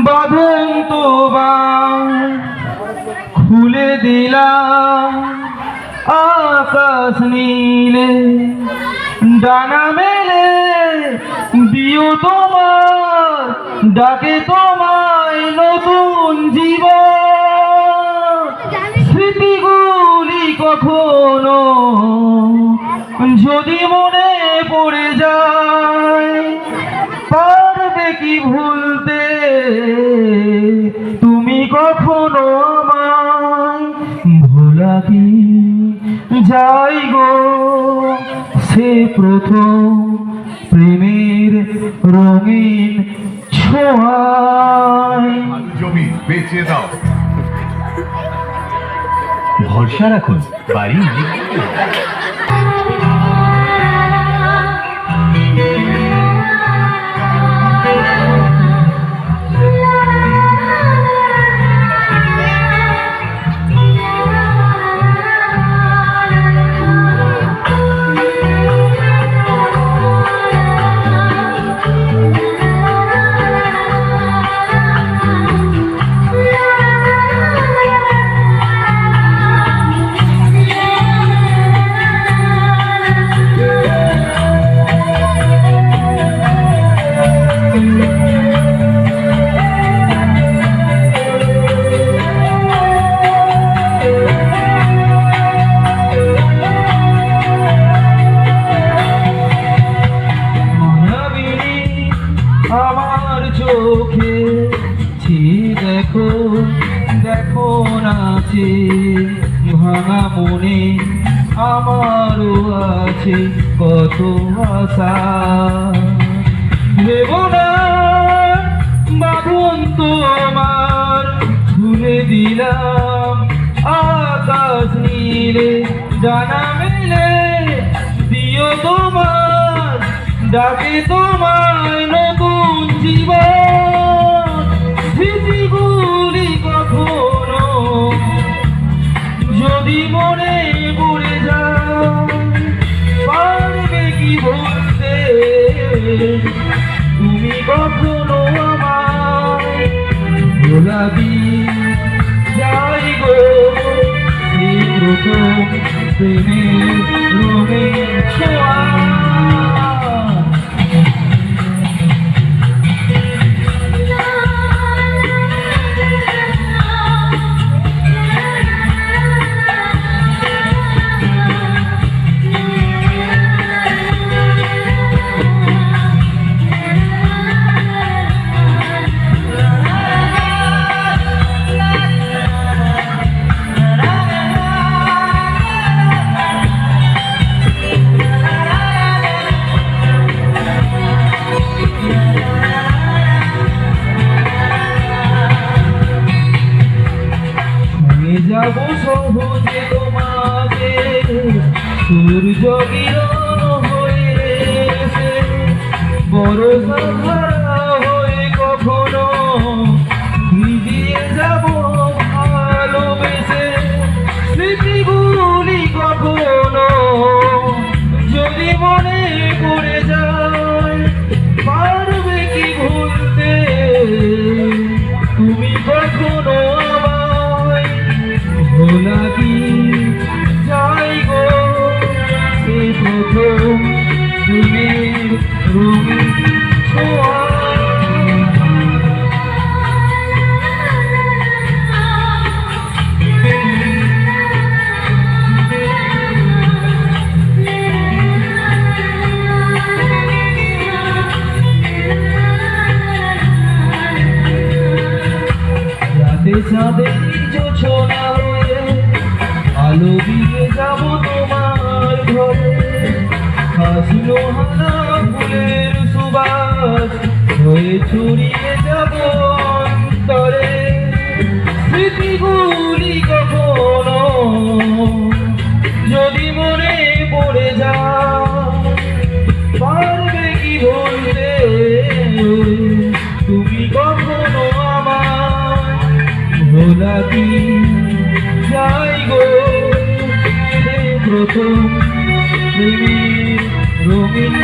বাঁধন তোমার খুলে দিলাম, আকাশ নীলে ডানা মেলে দিও তোমার ডাকে তোমায় নতুন জীবন। স্মৃতিগুলি কখনো যদি মনে পড়ে যায়, পারবে কি ভুলতে তুমি কখনো আমায়? ভোলা কি যাই গো সে প্রথম প্রেমের রঙিন ছোঁয়ায়। জমি বেচে দাও, ভরসা রাখুন বাড়ি। আমার চোখে দেখো দেখো নাচে ভাঙা মনে আমারও আছে কত আশা। ভেব না বাঁধন তোমার খুলে দিলাম, আকাশ নীলে ডানা মেলে দিও তোমার ডাকে তোমায় নতুন জীবন। স্মৃতিগুলি কখনো যদি মনে পড়ে যায়, পারবে কি বলতে তুমি কখনো আমায়? গোলাপি যাই গো এই প্রথম প্রেমের রঙিন ছোঁয়া। যাবো সহজে তোমাকে সূর্য কিরণ হয়ে এসে, বরষা ধারা হয়ে কখনো ভিজিয়ে যাবো ভালোবেসে। স্মৃতিগুলি কখনো যদি মনে পড়ে যায়, পারবে কি ভুলতে তুমি কখনো আমায়? ভোলা কি যাই গো সে প্রথম প্রেমের রঙিন ছোঁয়া। রাতে চাঁদে জোছনা হয়ে আলো দিয়ে যাব তোমার ঘরে, হাসলো হানা ফুলের সুবাস হয়ে ছড়িয়ে যাব অন্তরে। স্মৃতিগুলি কখনো যদি মনে পড়ে যায়, পারবে কি বলতে তুমি কখনো আমায়? ভোলা কি যাই গো সে প্রথম প্রেমের রঙিন